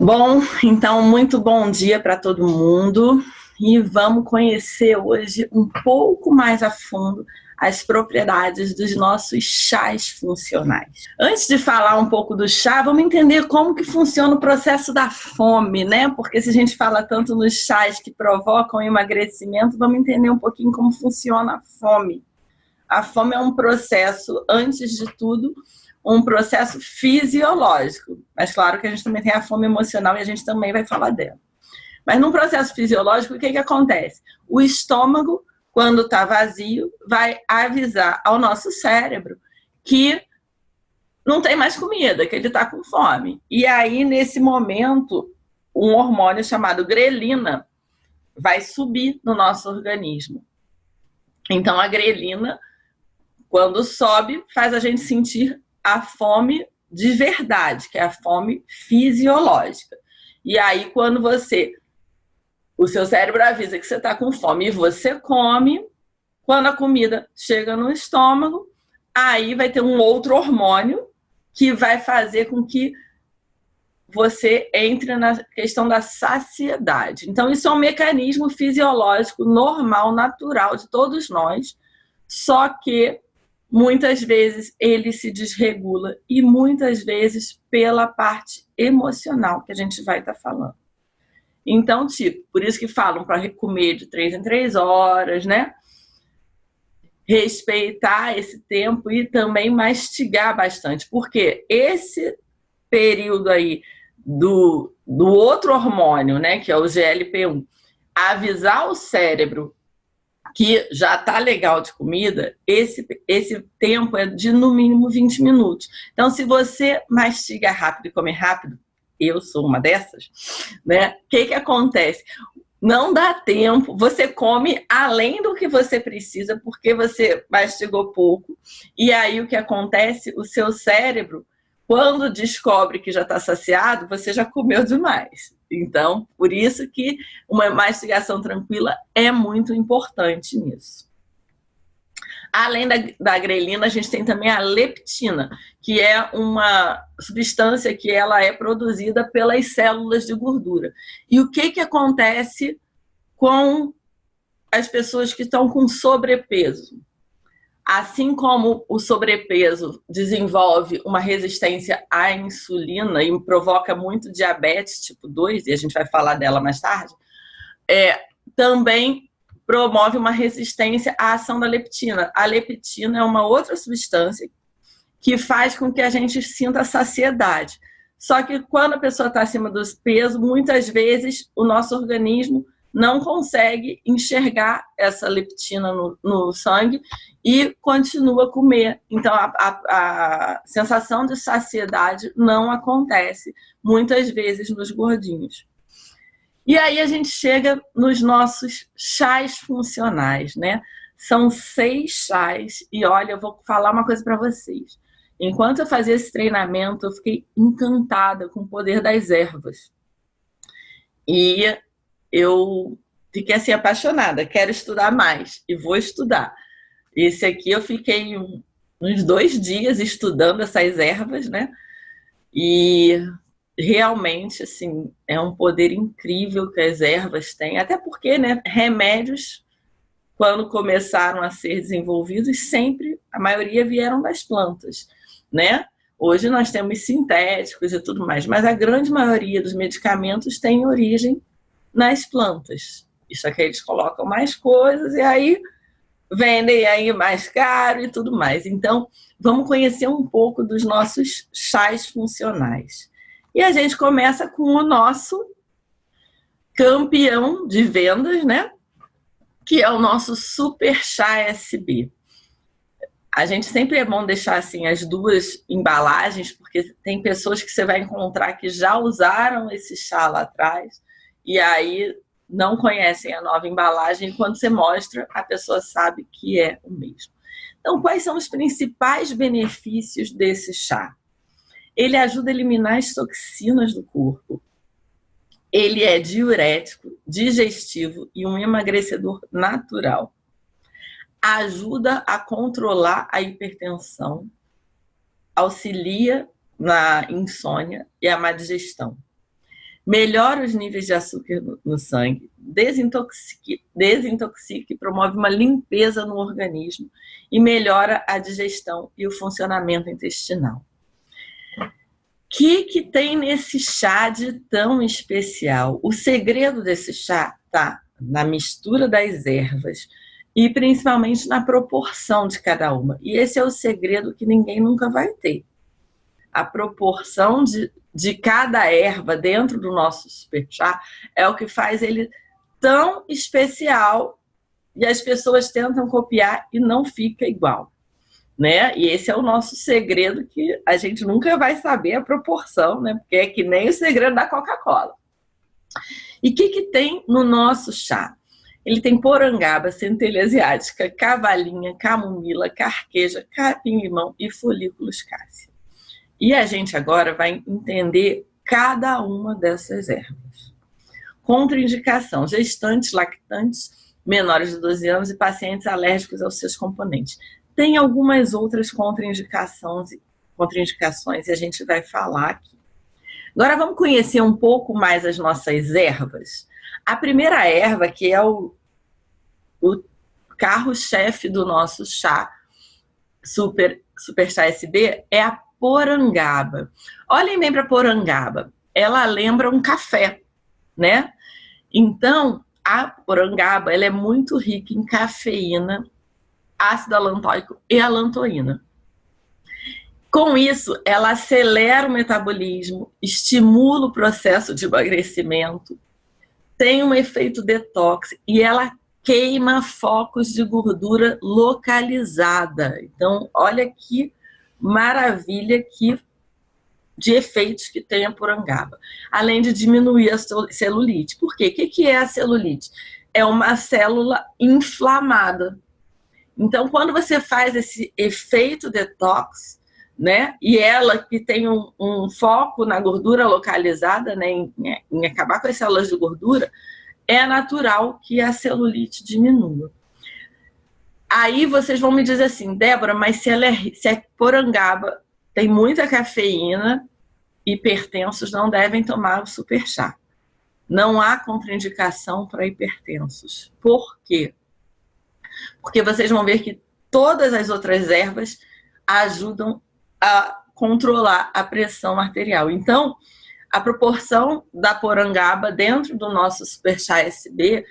Bom, então, muito bom dia para todo mundo e vamos conhecer hoje um pouco mais a fundo as propriedades dos nossos chás funcionais. Antes de falar um pouco do chá, vamos entender como que funciona o processo da fome, né? Porque se a gente fala tanto nos chás que provocam emagrecimento, vamos entender um pouquinho como funciona a fome. A fome é um processo, antes de tudo, um processo fisiológico. Mas claro que a gente também tem a fome emocional e a gente também vai falar dela. Mas num processo fisiológico, o que acontece? O estômago, quando está vazio, vai avisar ao nosso cérebro que não tem mais comida, que ele está com fome. E aí, nesse momento, um hormônio chamado grelina vai subir no nosso organismo. Então, a grelina, quando sobe, faz a gente sentir a fome de verdade, que é a fome fisiológica. E aí, quando o seu cérebro avisa que você está com fome e você come, quando a comida chega no estômago, aí vai ter um outro hormônio que vai fazer com que você entre na questão da saciedade. Então, isso é um mecanismo fisiológico normal, natural de todos nós, só que muitas vezes ele se desregula e muitas vezes pela parte emocional que a gente vai estar falando. Então, por isso que falam para comer de 3 em 3 horas, né? Respeitar esse tempo e também mastigar bastante, porque esse período aí do outro hormônio, né, que é o GLP-1, avisar o cérebro que já está legal de comida, esse tempo é de no mínimo 20 minutos. Então, se você mastiga rápido e come rápido, eu sou uma dessas, né? O que acontece? Não dá tempo, você come além do que você precisa, porque você mastigou pouco, e aí o que acontece? O seu cérebro, quando descobre que já está saciado, você já comeu demais. Então, por isso que uma mastigação tranquila é muito importante nisso. Além da grelina, a gente tem também a leptina, que é uma substância que ela é produzida pelas células de gordura. E o que acontece com as pessoas que estão com sobrepeso? Assim como o sobrepeso desenvolve uma resistência à insulina e provoca muito diabetes tipo 2, e a gente vai falar dela mais tarde, também promove uma resistência à ação da leptina. A leptina é uma outra substância que faz com que a gente sinta saciedade. Só que quando a pessoa está acima do peso, muitas vezes o nosso organismo não consegue enxergar essa leptina no sangue e continua a comer. Então, a sensação de saciedade não acontece muitas vezes nos gordinhos. E aí a gente chega nos nossos chás funcionais, né? São 6 chás e olha, eu vou falar uma coisa para vocês. Enquanto eu fazia esse treinamento, eu fiquei encantada com o poder das ervas. E eu fiquei assim apaixonada, quero estudar mais e vou estudar. Esse aqui eu fiquei uns 2 dias estudando essas ervas, né? E realmente, assim, é um poder incrível que as ervas têm, até porque, né, remédios, quando começaram a ser desenvolvidos, sempre, a maioria vieram das plantas, né? Hoje nós temos sintéticos e tudo mais, mas a grande maioria dos medicamentos tem origem nas plantas. Isso aqui eles colocam mais coisas e aí vendem aí mais caro e tudo mais. Então, vamos conhecer um pouco dos nossos chás funcionais. E a gente começa com o nosso campeão de vendas, né? Que é o nosso Super Chá SB. A gente sempre é bom deixar assim as 2 embalagens, porque tem pessoas que você vai encontrar que já usaram esse chá lá atrás e aí não conhecem a nova embalagem, e quando você mostra, a pessoa sabe que é o mesmo. Então, quais são os principais benefícios desse chá? Ele ajuda a eliminar as toxinas do corpo. Ele é diurético, digestivo e um emagrecedor natural. Ajuda a controlar a hipertensão, auxilia na insônia e a má digestão. melhora os níveis de açúcar no sangue, desintoxica e promove uma limpeza no organismo e melhora a digestão e o funcionamento intestinal. O que tem nesse chá de tão especial? O segredo desse chá está na mistura das ervas e principalmente na proporção de cada uma. E esse é o segredo que ninguém nunca vai ter. A proporção de cada erva dentro do nosso super chá é o que faz ele tão especial e as pessoas tentam copiar e não fica igual, né? E esse é o nosso segredo, que a gente nunca vai saber a proporção, né? Porque é que nem o segredo da Coca-Cola. E o que tem no nosso chá? Ele tem porangaba, centelha asiática, cavalinha, camomila, carqueja, capim-limão e folículos cássia. E a gente agora vai entender cada uma dessas ervas. Contraindicação: gestantes, lactantes, menores de 12 anos e pacientes alérgicos aos seus componentes. Tem algumas outras contraindicações e a gente vai falar aqui. Agora vamos conhecer um pouco mais as nossas ervas. A primeira erva, que é o carro-chefe do nosso chá, Super Chá SB, é a porangaba. Olhem bem para a porangaba. Ela lembra um café, né? Então, a porangaba, ela é muito rica em cafeína, ácido alantóico e alantoína. Com isso, ela acelera o metabolismo, estimula o processo de emagrecimento, tem um efeito detox e ela queima focos de gordura localizada. Então, olha que maravilha de efeitos que tem a porangaba. Além de diminuir a celulite. Por quê? O que é a celulite? É uma célula inflamada. Então, quando você faz esse efeito detox, né, e ela que tem um foco na gordura localizada, né, em acabar com as células de gordura, é natural que a celulite diminua. Aí vocês vão me dizer assim: Débora, mas se a porangaba tem muita cafeína, hipertensos não devem tomar o super chá. Não há contraindicação para hipertensos. Por quê? Porque vocês vão ver que todas as outras ervas ajudam a controlar a pressão arterial. Então, a proporção da porangaba dentro do nosso super chá SB,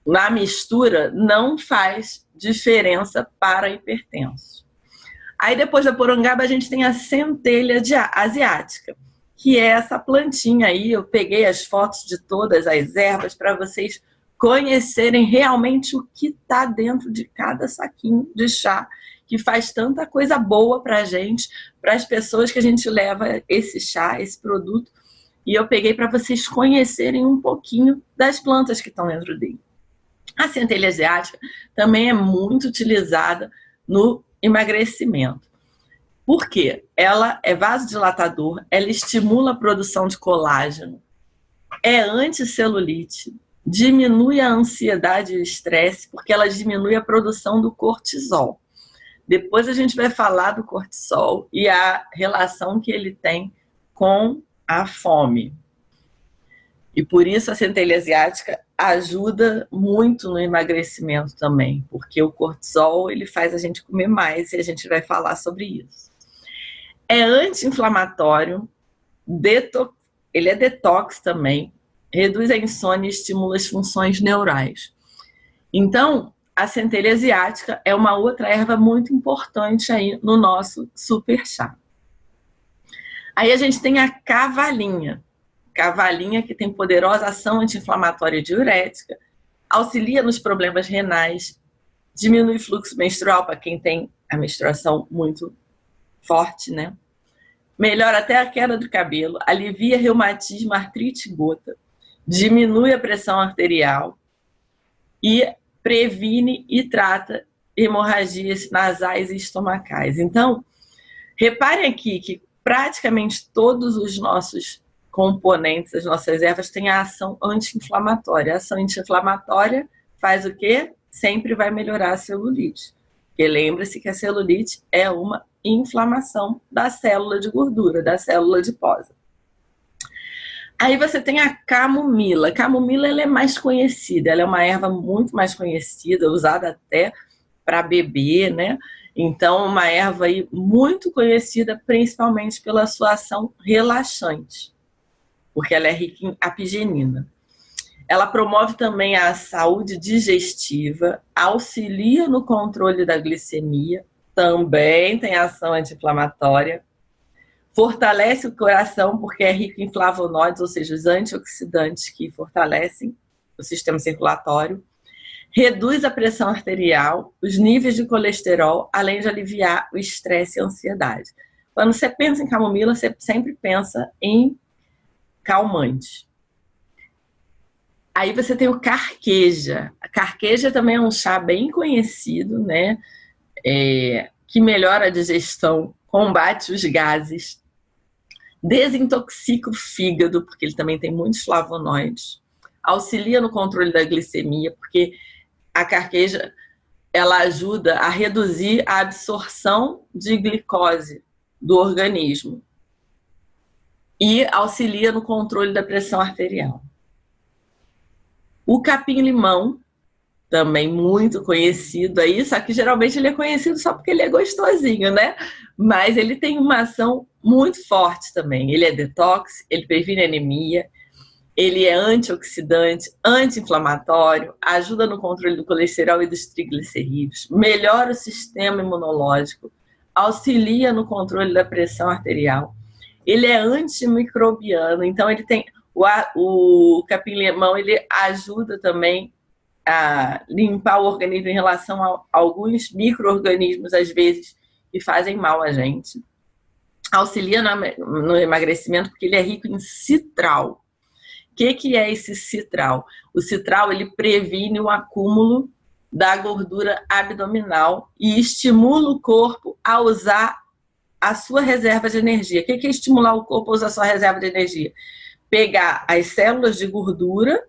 na mistura, não faz diferença para hipertensos. Aí depois da porangaba a gente tem a centelha asiática, que é essa plantinha aí. Eu peguei as fotos de todas as ervas para vocês conhecerem realmente o que está dentro de cada saquinho de chá, que faz tanta coisa boa para a gente, para as pessoas que a gente leva esse chá, esse produto. E eu peguei para vocês conhecerem um pouquinho das plantas que estão dentro dele. A centelha asiática também é muito utilizada no emagrecimento. Por quê? Ela é vasodilatador, ela estimula a produção de colágeno, é anticelulite, diminui a ansiedade e o estresse, porque ela diminui a produção do cortisol. Depois a gente vai falar do cortisol e a relação que ele tem com a fome. E por isso a centelha asiática ajuda muito no emagrecimento também, porque o cortisol ele faz a gente comer mais e a gente vai falar sobre isso. É anti-inflamatório, ele é detox também, reduz a insônia e estimula as funções neurais. Então, a centelha asiática é uma outra erva muito importante aí no nosso super chá. Aí a gente tem a cavalinha. Cavalinha, que tem poderosa ação anti-inflamatória e diurética, auxilia nos problemas renais, diminui o fluxo menstrual para quem tem a menstruação muito forte, né? Melhora até a queda do cabelo, alivia reumatismo, artrite e gota, diminui a pressão arterial e previne e trata hemorragias nasais e estomacais. Então, reparem aqui que praticamente todos os nossos componentes, as nossas ervas, têm a ação anti-inflamatória. A ação anti-inflamatória faz o quê? Sempre vai melhorar a celulite. Porque lembre-se que a celulite é uma inflamação da célula de gordura, da célula adiposa. Aí você tem a camomila. A camomila ela é mais conhecida, ela é uma erva muito mais conhecida, usada até para beber, né? Então, uma erva aí muito conhecida, principalmente pela sua ação relaxante, porque ela é rica em apigenina. Ela promove também a saúde digestiva, auxilia no controle da glicemia, também tem ação anti-inflamatória, fortalece o coração porque é rico em flavonoides, ou seja, os antioxidantes que fortalecem o sistema circulatório, reduz a pressão arterial, os níveis de colesterol, além de aliviar o estresse e a ansiedade. Quando você pensa em camomila, você sempre pensa em calmante. Aí você tem o carqueja. A carqueja também é um chá bem conhecido, né? Que melhora a digestão, combate os gases, desintoxica o fígado, porque ele também tem muitos flavonoides, auxilia no controle da glicemia, porque a carqueja ela ajuda a reduzir a absorção de glicose do organismo e auxilia no controle da pressão arterial. O capim-limão, também muito conhecido aí, só que geralmente ele é conhecido só porque ele é gostosinho, né? Mas ele tem uma ação muito forte também. Ele é detox, ele previne anemia, ele é antioxidante, anti-inflamatório, ajuda no controle do colesterol e dos triglicerídeos, melhora o sistema imunológico, auxilia no controle da pressão arterial. Ele é antimicrobiano, então ele tem o capim-limão, ele ajuda também a limpar o organismo em relação a alguns micro-organismos, às vezes, que fazem mal a gente. Auxilia no emagrecimento porque ele é rico em citral. O que é esse citral? O citral ele previne o acúmulo da gordura abdominal e estimula o corpo a usar a sua reserva de energia. O que é estimular o corpo a usar a sua reserva de energia? Pegar as células de gordura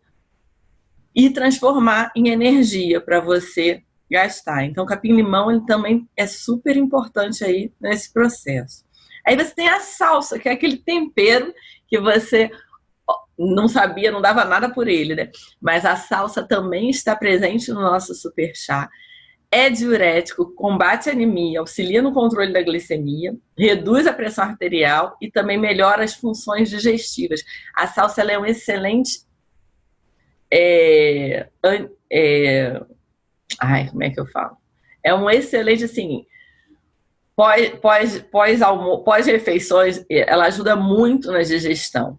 e transformar em energia para você gastar. Então, o capim-limão ele também é super importante aí nesse processo. Aí você tem a salsa, que é aquele tempero que você não sabia, não dava nada por ele, né? Mas a salsa também está presente no nosso super chá. É diurético, combate a anemia, auxilia no controle da glicemia, reduz a pressão arterial e também melhora as funções digestivas. A salsa ela é um excelente como é que eu falo? É um excelente, assim, pós-refeições, ela ajuda muito na digestão.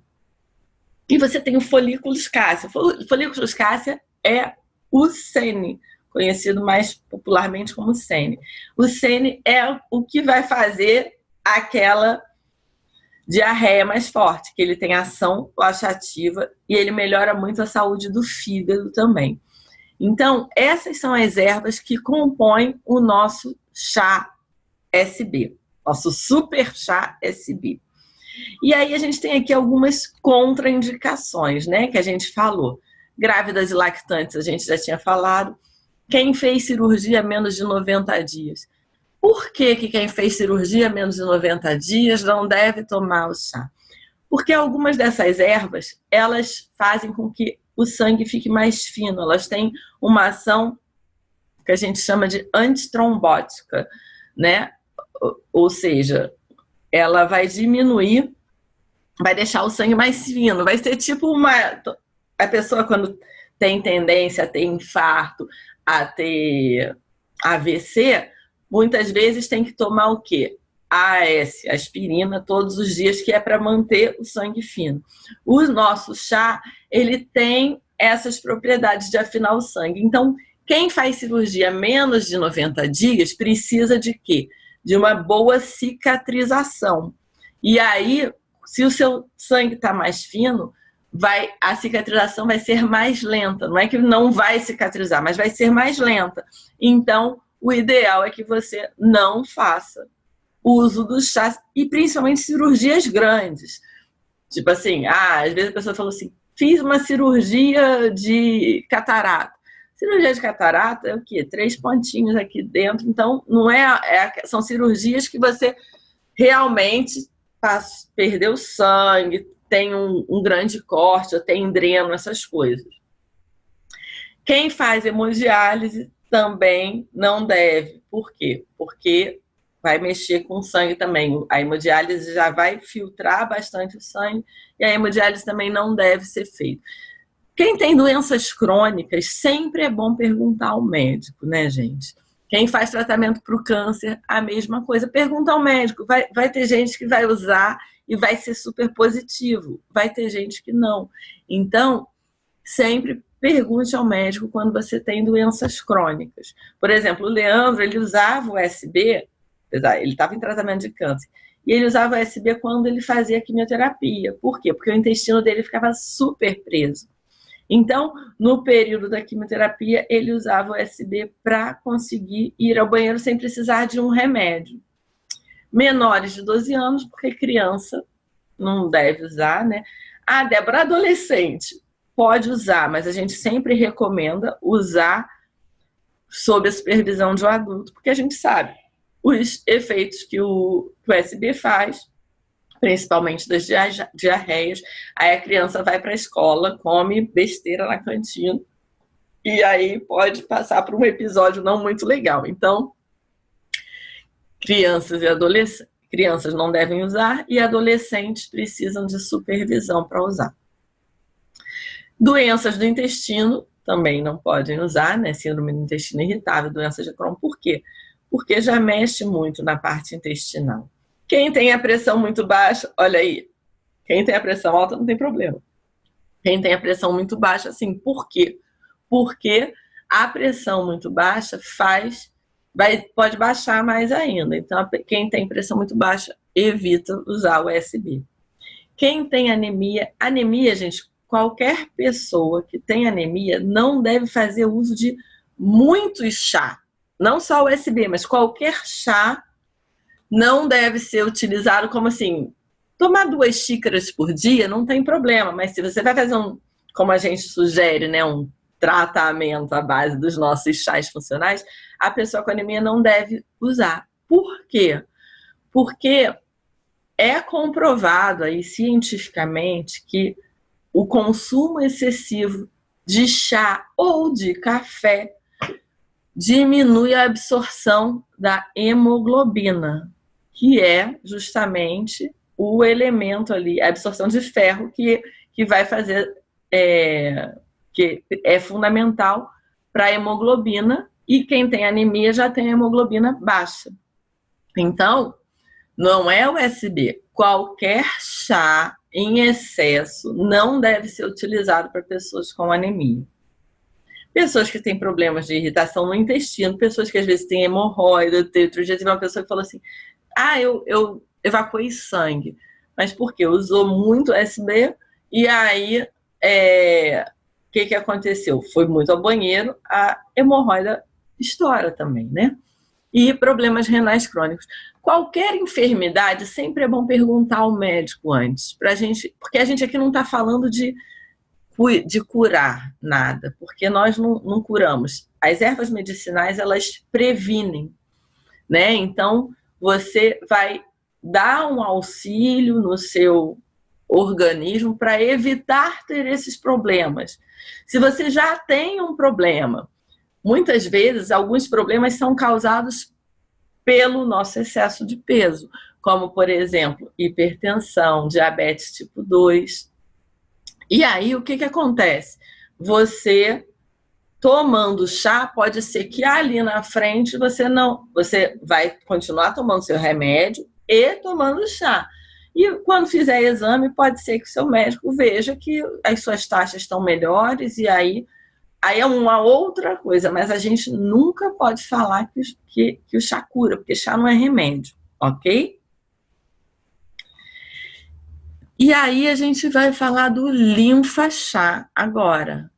E você tem o folículos cássia. Folículos cássia é o sene, conhecido mais popularmente como sene. O sene é o que vai fazer aquela diarreia mais forte, que ele tem ação laxativa e ele melhora muito a saúde do fígado também. Então, essas são as ervas que compõem o nosso chá SB, nosso super chá SB. E aí a gente tem aqui algumas contraindicações, né, que a gente falou. Grávidas e lactantes, a gente já tinha falado. Quem fez cirurgia menos de 90 dias. Por que quem fez cirurgia menos de 90 dias não deve tomar o chá? Porque algumas dessas ervas, elas fazem com que o sangue fique mais fino. Elas têm uma ação que a gente chama de antitrombótica, né? Ou seja, ela vai diminuir, vai deixar o sangue mais fino. Vai ser tipo a pessoa quando tem tendência a ter infarto, a ter AVC, muitas vezes tem que tomar o quê? AS, aspirina, todos os dias, que é para manter o sangue fino. O nosso chá, ele tem essas propriedades de afinar o sangue. Então, quem faz cirurgia menos de 90 dias precisa de quê? De uma boa cicatrização. E aí, se o seu sangue está mais fino, a cicatrização vai ser mais lenta. Não é que não vai cicatrizar, mas vai ser mais lenta. Então, o ideal é que você não faça uso do chá, e principalmente cirurgias grandes. Tipo assim, às vezes a pessoa falou assim, fiz uma cirurgia de catarata. Cirurgia de catarata é o quê? 3 pontinhos aqui dentro. Então, não são cirurgias que você realmente perdeu sangue, tem um grande corte, ou tem dreno, essas coisas. Quem faz hemodiálise também não deve. Por quê? Porque vai mexer com o sangue também. A hemodiálise já vai filtrar bastante o sangue e a hemodiálise também não deve ser feita. Quem tem doenças crônicas, sempre é bom perguntar ao médico, né, gente? Quem faz tratamento para o câncer, a mesma coisa. Pergunta ao médico. Vai ter gente que vai usar e vai ser super positivo. Vai ter gente que não. Então, sempre pergunte ao médico quando você tem doenças crônicas. Por exemplo, o Leandro, ele usava o USB, ele estava em tratamento de câncer, e ele usava o USB quando ele fazia quimioterapia. Por quê? Porque o intestino dele ficava super preso. Então, no período da quimioterapia, ele usava o USB para conseguir ir ao banheiro sem precisar de um remédio. Menores de 12 anos, porque criança não deve usar, né? Ah, Débora, adolescente, pode usar, mas a gente sempre recomenda usar sob a supervisão de um adulto, porque a gente sabe os efeitos que o USB faz, principalmente das diarreias. Aí a criança vai para a escola, come besteira na cantina, e aí pode passar por um episódio não muito legal. Então, crianças não devem usar e adolescentes precisam de supervisão para usar. Doenças do intestino também não podem usar, né? Síndrome do intestino irritável, doenças de Crohn. Por quê? Porque já mexe muito na parte intestinal. Quem tem a pressão muito baixa, olha aí, quem tem a pressão alta não tem problema. Quem tem a pressão muito baixa, assim, por quê? Porque a pressão muito baixa pode baixar mais ainda. Então, quem tem pressão muito baixa, evita usar o USB. Quem tem anemia, gente, qualquer pessoa que tem anemia não deve fazer uso de muitos chá. Não só o USB, mas qualquer chá não deve ser utilizado como assim, tomar 2 xícaras por dia não tem problema, mas se você vai fazer como a gente sugere, né, um tratamento à base dos nossos chás funcionais, a pessoa com anemia não deve usar. Por quê? Porque é comprovado aí cientificamente que o consumo excessivo de chá ou de café diminui a absorção da hemoglobina, que é justamente o elemento ali, a absorção de ferro que vai fazer, que é fundamental para a hemoglobina, e quem tem anemia já tem a hemoglobina baixa. Então, não é USB. Qualquer chá em excesso não deve ser utilizado para pessoas com anemia. Pessoas que têm problemas de irritação no intestino, pessoas que às vezes têm hemorroida. Outro dia teve uma pessoa que falou assim, eu evacuei sangue. Mas por quê? Usou muito USB e aí o que aconteceu? Foi muito ao banheiro, a hemorroida estoura também, né? E problemas renais crônicos. Qualquer enfermidade, sempre é bom perguntar ao médico antes, porque a gente aqui não está falando de curar nada, porque nós não curamos. As ervas medicinais, elas previnem, né? Então, você vai dar um auxílio no seu organismo para evitar ter esses problemas. Se você já tem um problema, muitas vezes, alguns problemas são causados pelo nosso excesso de peso, como, por exemplo, hipertensão, diabetes tipo 2. E aí, o que acontece? Você tomando chá, pode ser que ali na frente você vai continuar tomando seu remédio e tomando chá. E quando fizer exame, pode ser que o seu médico veja que as suas taxas estão melhores, e aí é uma outra coisa, mas a gente nunca pode falar que o chá cura, porque chá não é remédio, ok? E aí a gente vai falar do linfa-chá agora.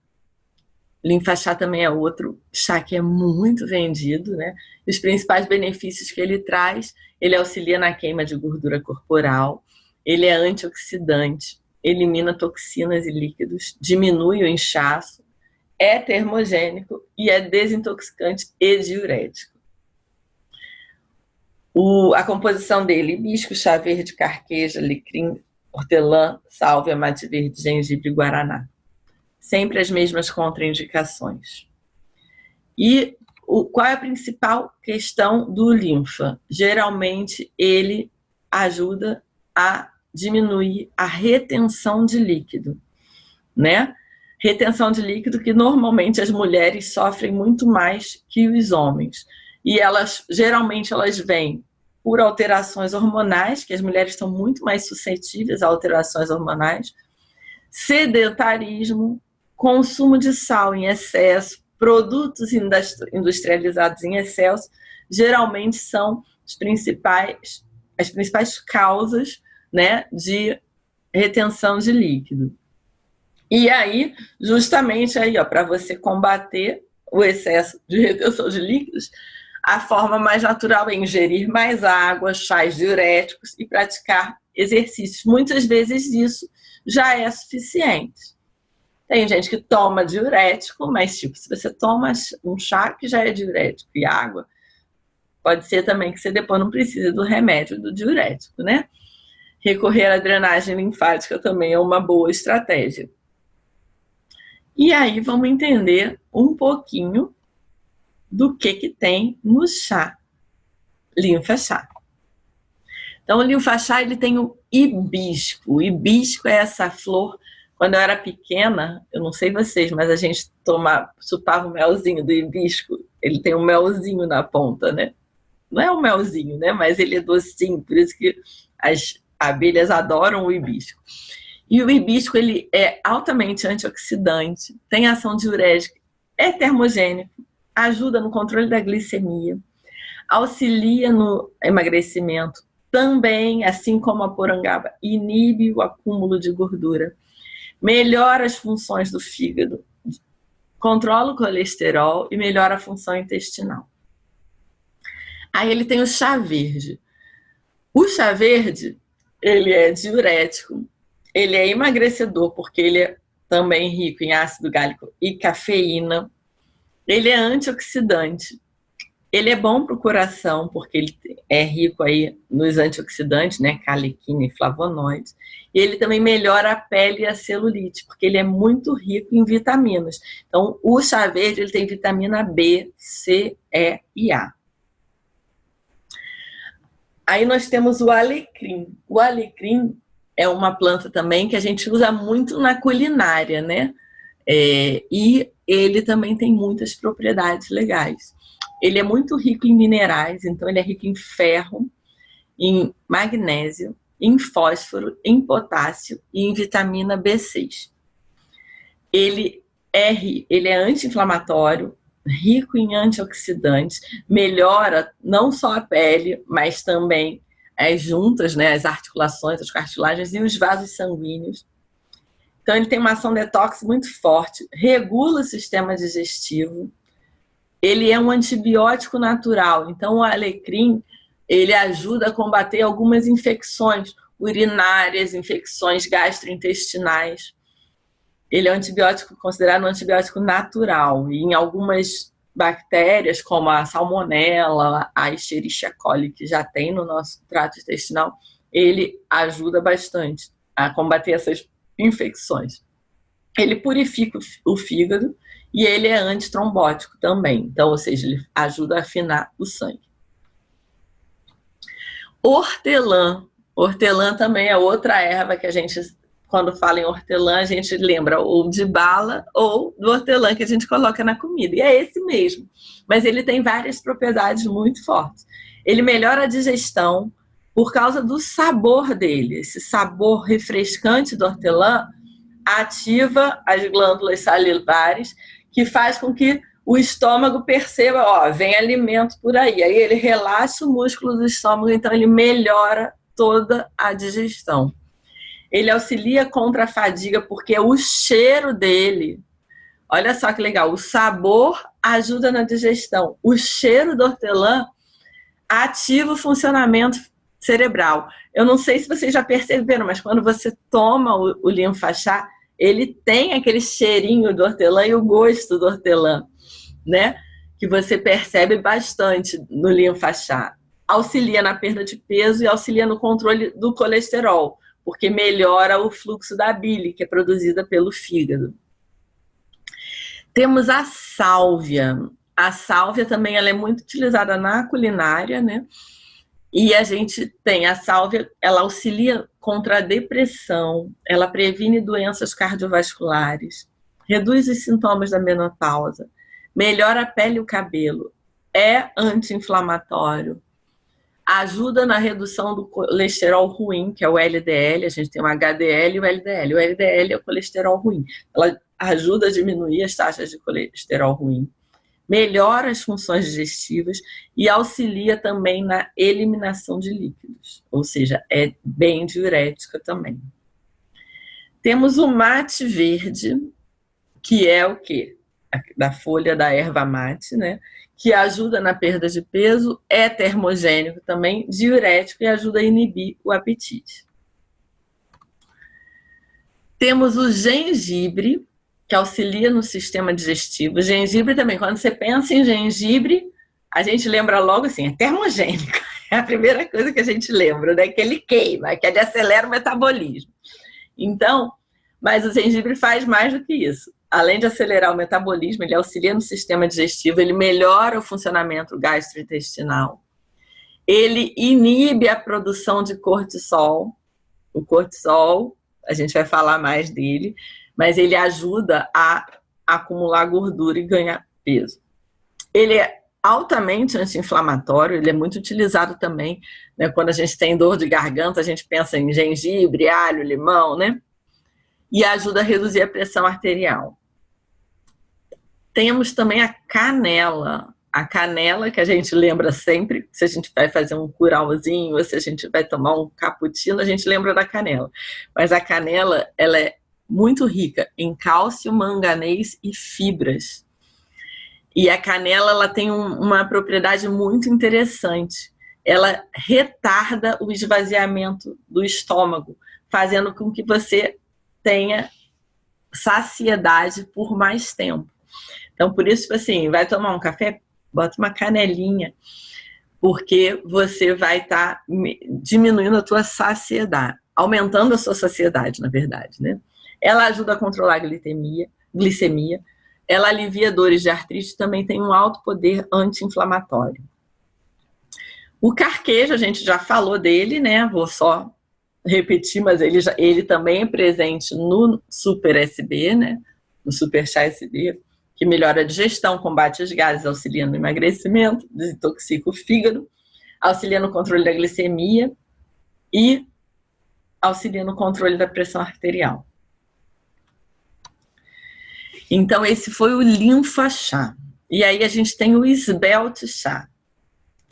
Linfa-chá também é outro chá que é muito vendido, né? Os principais benefícios que ele traz, ele auxilia na queima de gordura corporal, ele é antioxidante, elimina toxinas e líquidos, diminui o inchaço, é termogênico e é desintoxicante e diurético. A composição dele: hibisco, chá verde, carqueja, alecrim, hortelã, sálvia, mate verde, gengibre e guaraná. Sempre as mesmas contraindicações. E qual é a principal questão do linfa? Geralmente ele ajuda a diminuir a retenção de líquido, né? Retenção de líquido que normalmente as mulheres sofrem muito mais que os homens. E geralmente elas vêm por alterações hormonais, que as mulheres estão muito mais suscetíveis a alterações hormonais, sedentarismo, consumo de sal em excesso, produtos industrializados em excesso, geralmente são as principais causas, né, de retenção de líquido. E aí, justamente aí, para você combater o excesso de retenção de líquidos, a forma mais natural é ingerir mais água, chás diuréticos e praticar exercícios. Muitas vezes isso já é suficiente. Tem gente que toma diurético, mas tipo, se você toma um chá que já é diurético e água, pode ser também que você depois não precise do remédio do diurético, né? Recorrer à drenagem linfática também é uma boa estratégia. E aí vamos entender um pouquinho do que tem no chá, linfa-chá. Então, o linfa-chá, ele tem o hibisco. O hibisco é essa flor. Quando eu era pequena, eu não sei vocês, mas a gente chupava o melzinho do hibisco. Ele tem um melzinho na ponta, né? Não é um melzinho, né? Mas ele é docinho, por isso que as abelhas adoram o hibisco. E o hibisco, ele é altamente antioxidante, tem ação diurética, é termogênico, ajuda no controle da glicemia, auxilia no emagrecimento, também, assim como a porangaba, inibe o acúmulo de gordura, melhora as funções do fígado, controla o colesterol e melhora a função intestinal. Aí ele tem o chá verde. O chá verde, ele é diurético, ele é emagrecedor, porque ele é também rico em ácido gálico e cafeína. Ele é antioxidante. Ele é bom para o coração, porque ele é rico aí nos antioxidantes, né? Calequina e flavonoides. E ele também melhora a pele e a celulite, porque ele é muito rico em vitaminas. Então, o chá verde, ele tem vitamina B, C, E e A. Aí nós temos o alecrim. O alecrim é uma planta também que a gente usa muito na culinária, né? E ele também tem muitas propriedades legais. Ele é muito rico em minerais, então ele é rico em ferro, em magnésio, em fósforo, em potássio e em vitamina B6. Ele é anti-inflamatório, rico em antioxidantes, melhora não só a pele, mas também as juntas, né, as articulações, as cartilagens e os vasos sanguíneos. Então ele tem uma ação detox muito forte, regula o sistema digestivo, ele é um antibiótico natural, então o alecrim, ele ajuda a combater algumas infecções urinárias, infecções gastrointestinais. Ele é um antibiótico, considerado um antibiótico natural, e em algumas bactérias, como a salmonella, a Escherichia coli, que já tem no nosso trato intestinal, ele ajuda bastante a combater essas infecções. Ele purifica o fígado e ele é antitrombótico também. Então, ou seja, ele ajuda a afinar o sangue. Hortelã. Hortelã também é outra erva que a gente, quando fala em hortelã, a gente lembra ou de bala ou do hortelã que a gente coloca na comida. E é esse mesmo. Mas ele tem várias propriedades muito fortes. Ele melhora a digestão por causa do sabor dele. Esse sabor refrescante do hortelã ativa as glândulas salivares, que faz com que o estômago perceba, ó, vem alimento por aí. Aí ele relaxa o músculo do estômago, então ele melhora toda a digestão. Ele auxilia contra a fadiga, porque o cheiro dele, olha só que legal, o sabor ajuda na digestão. O cheiro do hortelã ativa o funcionamento cerebral. Eu não sei se vocês já perceberam, mas quando você toma o linfa-chá, ele tem aquele cheirinho do hortelã e o gosto do hortelã, né? Que você percebe bastante no linfa-chá. Auxilia na perda de peso e auxilia no controle do colesterol, porque melhora o fluxo da bile, que é produzida pelo fígado. Temos a sálvia. A sálvia também ela é muito utilizada na culinária, né? E a gente tem a sálvia, ela auxilia contra a depressão, ela previne doenças cardiovasculares, reduz os sintomas da menopausa, melhora a pele e o cabelo, é anti-inflamatório, ajuda na redução do colesterol ruim, que é o LDL, a gente tem o HDL e o LDL. O LDL é o colesterol ruim. Ela ajuda a diminuir as taxas de colesterol ruim, melhora as funções digestivas e auxilia também na eliminação de líquidos, ou seja, é bem diurética também. Temos o mate verde, que é o quê? Da folha da erva mate, né? Que ajuda na perda de peso, é termogênico também, diurético e ajuda a inibir o apetite. Temos o gengibre, que auxilia no sistema digestivo. O gengibre também, quando você pensa em gengibre, a gente lembra logo assim, é termogênico. É a primeira coisa que a gente lembra, né? Que ele queima, que ele acelera o metabolismo. Então, mas o gengibre faz mais do que isso. Além de acelerar o metabolismo, ele auxilia no sistema digestivo, ele melhora o funcionamento gastrointestinal, ele inibe a produção de cortisol. O cortisol, a gente vai falar mais dele, mas ele ajuda a acumular gordura e ganhar peso. Ele é altamente anti-inflamatório, ele é muito utilizado também, né, quando a gente tem dor de garganta, a gente pensa em gengibre, alho, limão, né? E ajuda a reduzir a pressão arterial. Temos também a canela. A canela, que a gente lembra sempre, se a gente vai fazer um curauzinho, ou se a gente vai tomar um cappuccino, a gente lembra da canela. Mas a canela, ela é muito rica em cálcio, manganês e fibras. E a canela, ela tem uma propriedade muito interessante. Ela retarda o esvaziamento do estômago, fazendo com que você tenha saciedade por mais tempo. Então, por isso, assim, vai tomar um café, bota uma canelinha, porque você vai estar diminuindo a tua saciedade, aumentando a sua saciedade, na verdade, né? Ela ajuda a controlar a glicemia, ela alivia dores de artrite, também tem um alto poder anti-inflamatório. O carquejo, a gente já falou dele, né? Vou só repetir, mas ele também é presente no Super SB, né? No Super Chá SB, que melhora a digestão, combate os gases, auxilia no emagrecimento, desintoxica o fígado, auxilia no controle da glicemia e auxilia no controle da pressão arterial. Então, esse foi o linfa chá. E aí a gente tem o esbelte chá.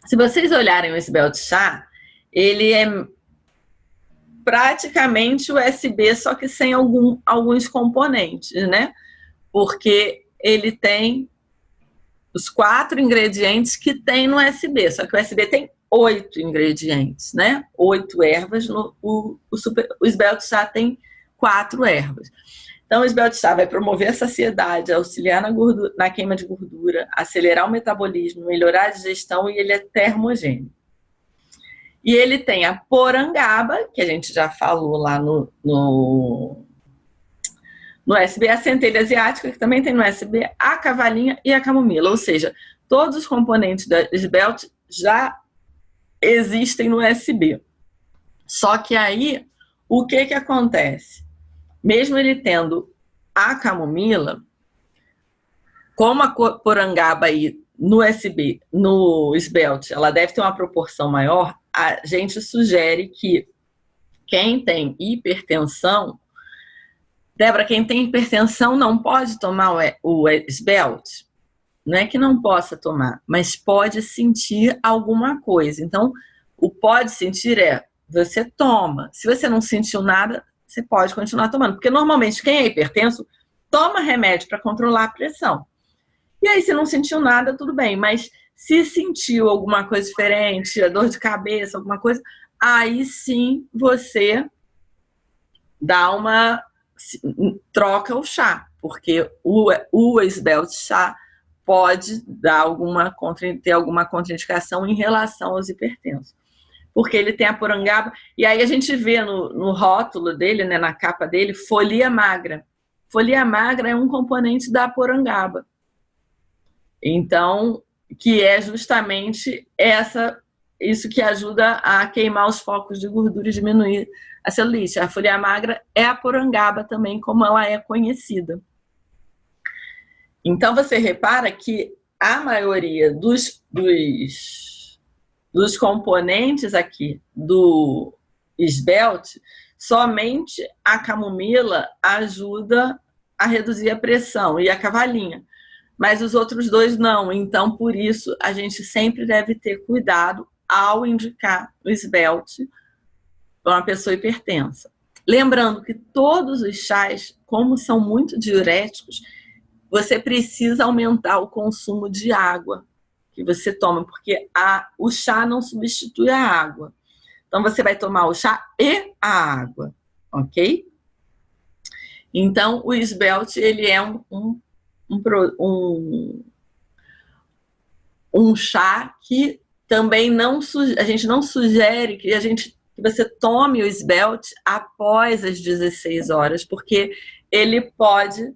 Se vocês olharem o esbelte chá, ele é praticamente o SB, só que sem alguns componentes, né? Porque ele tem os 4 ingredientes que tem no SB, só que o SB tem 8 ingredientes, né? 8 ervas, o esbelte chá tem 4 ervas. Então, o esbelte chá vai promover a saciedade, auxiliar na queima de gordura, acelerar o metabolismo, melhorar a digestão e ele é termogênico. E ele tem a porangaba, que a gente já falou lá no SB, a centelha asiática, que também tem no SB, a cavalinha e a camomila. Ou seja, todos os componentes da esbelte já existem no SB. Só que aí, o que acontece? Mesmo ele tendo a camomila, como a porangaba aí no SB, no esbelte, ela deve ter uma proporção maior, a gente sugere que quem tem hipertensão, Débora, quem tem hipertensão não pode tomar o esbelte? Não é que não possa tomar, mas pode sentir alguma coisa. Então, o pode sentir você toma. Se você não sentiu nada, você pode continuar tomando. Porque normalmente quem é hipertenso toma remédio para controlar a pressão. E aí, se não sentiu nada, tudo bem. Mas se sentiu alguma coisa diferente, a dor de cabeça, alguma coisa, aí sim você troca o chá. Porque o esbelte chá pode ter alguma contraindicação em relação aos hipertensos. porque ele tem a porangaba, e aí a gente vê no rótulo dele, né, na capa dele, folia magra. Folia magra é um componente da porangaba. Então, que é justamente isso que ajuda a queimar os focos de gordura e diminuir a celulite. A folia magra é a porangaba também, como ela é conhecida. Então, você repara que a maioria dos componentes aqui do esbelte, somente a camomila ajuda a reduzir a pressão e a cavalinha, mas os outros dois não. Então, por isso, a gente sempre deve ter cuidado ao indicar o esbelte para uma pessoa hipertensa. Lembrando que todos os chás, como são muito diuréticos, você precisa aumentar o consumo de água que você toma, porque o chá não substitui a água. Então, você vai tomar o chá e a água, ok? Então, o esbelte, ele é um chá que também a gente não sugere que você tome o esbelte após as 16 horas, porque ele pode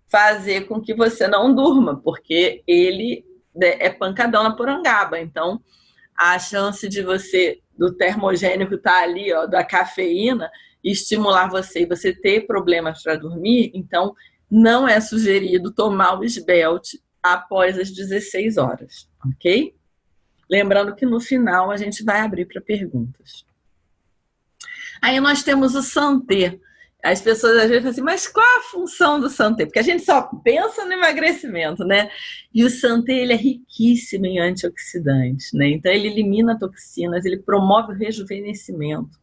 fazer com que você não durma, porque ele é pancadão na porangaba. Então, a chance de do termogênico estar ali, ó, da cafeína, estimular você e você ter problemas para dormir, então não é sugerido tomar o esbelte após as 16 horas, ok? Lembrando que no final a gente vai abrir para perguntas. Aí nós temos o Santé. As pessoas às vezes falam assim, mas qual a função do Santé? Porque a gente só pensa no emagrecimento, né? E o Santé, ele é riquíssimo em antioxidantes, né? Então ele elimina toxinas, ele promove o rejuvenescimento,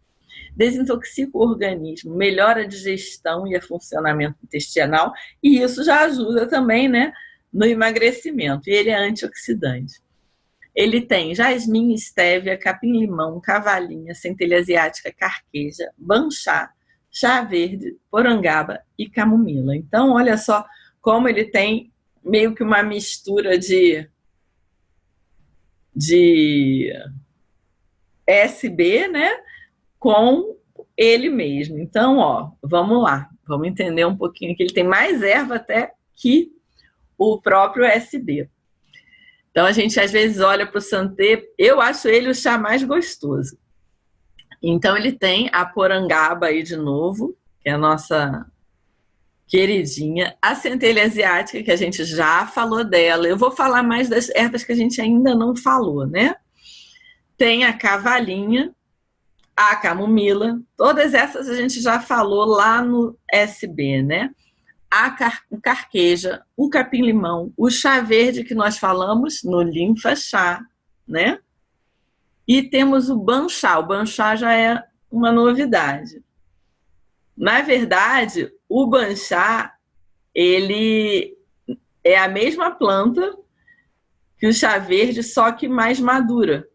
desintoxica o organismo, melhora a digestão e o funcionamento intestinal, e isso já ajuda também, né, no emagrecimento. E ele é antioxidante. Ele tem jasmim, estévia, capim-limão, cavalinha, centelha asiática, carqueja, banchá, chá verde, porangaba e camomila. Então, olha só como ele tem meio que uma mistura de SB, né, com ele mesmo. Então, ó, vamos lá, vamos entender um pouquinho que ele tem mais erva até que o próprio SB. Então, a gente às vezes olha para o Santé, eu acho ele o chá mais gostoso. Então, ele tem a porangaba aí de novo, que é a nossa queridinha, a centelha asiática, que a gente já falou dela. Eu vou falar mais das ervas que a gente ainda não falou, né? Tem a cavalinha, a camomila, todas essas a gente já falou lá no SB, né? O carqueja, o capim-limão, o chá verde que nós falamos no linfa chá, né? E temos o banchá. O banchá já é uma novidade. Na verdade, o banchá, ele é a mesma planta que o chá verde, só que mais madura.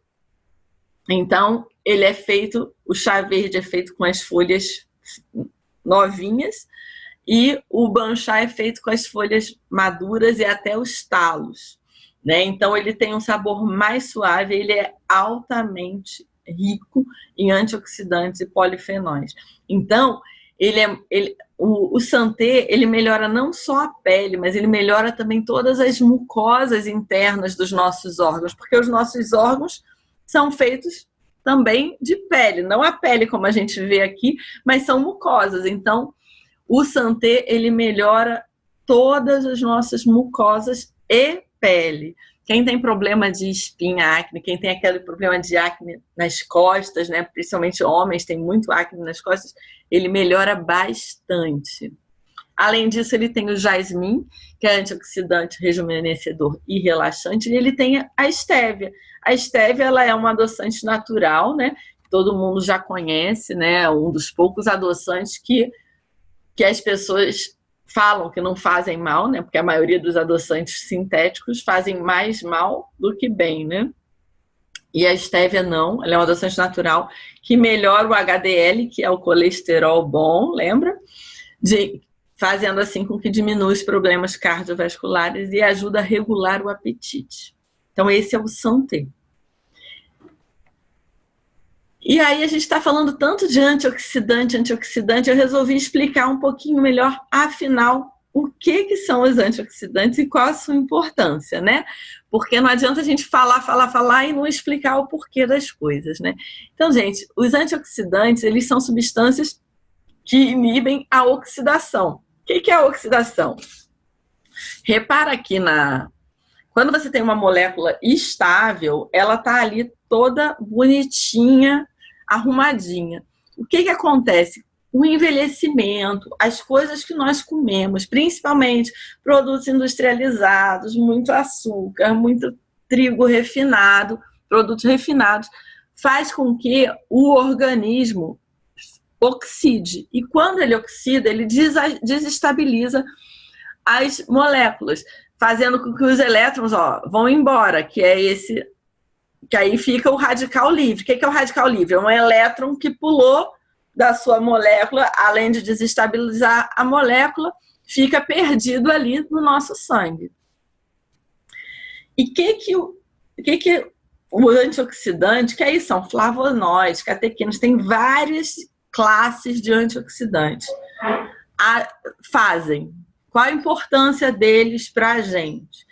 Então, o chá verde é feito com as folhas novinhas e o banchá é feito com as folhas maduras e até os talos, né? Então, ele tem um sabor mais suave, ele é altamente rico em antioxidantes e polifenóis. Então, o Santé, ele melhora não só a pele, mas ele melhora também todas as mucosas internas dos nossos órgãos, porque os nossos órgãos são feitos também de pele, não a pele como a gente vê aqui, mas são mucosas. Então, o Santé, ele melhora todas as nossas mucosas e pele. Quem tem problema de espinha, acne, quem tem aquele problema de acne nas costas, né, principalmente homens têm muito acne nas costas, ele melhora bastante. Além disso, ele tem o jasmim, que é antioxidante, rejuvenescedor e relaxante, e ele tem a estévia. A estévia, ela é um adoçante natural, né? Todo mundo já conhece, né? Um dos poucos adoçantes que as pessoas falam que não fazem mal, né? Porque a maioria dos adoçantes sintéticos fazem mais mal do que bem, né? E a estévia não, ela é um adoçante natural que melhora o HDL, que é o colesterol bom, lembra? Fazendo assim com que diminua os problemas cardiovasculares e ajuda a regular o apetite. Então, esse é o Santé. E aí a gente está falando tanto de antioxidante, eu resolvi explicar um pouquinho melhor, afinal, o que são os antioxidantes e qual a sua importância, né? Porque não adianta a gente falar e não explicar o porquê das coisas, né? Então, gente, os antioxidantes, eles são substâncias que inibem a oxidação. O que é a oxidação? Repara aqui quando você tem uma molécula estável, ela está ali toda bonitinha, arrumadinha. O que acontece? O envelhecimento, as coisas que nós comemos, principalmente produtos industrializados, muito açúcar, muito trigo refinado, produtos refinados, faz com que o organismo oxide. E quando ele oxida, ele desestabiliza as moléculas, fazendo com que os elétrons vão embora, que aí fica o radical livre. O que é o radical livre? É um elétron que pulou da sua molécula, além de desestabilizar a molécula, fica perdido ali no nosso sangue. E o antioxidante, que aí são flavonoides, catequinas, tem várias classes de antioxidantes. Fazem. Qual a importância deles para a gente?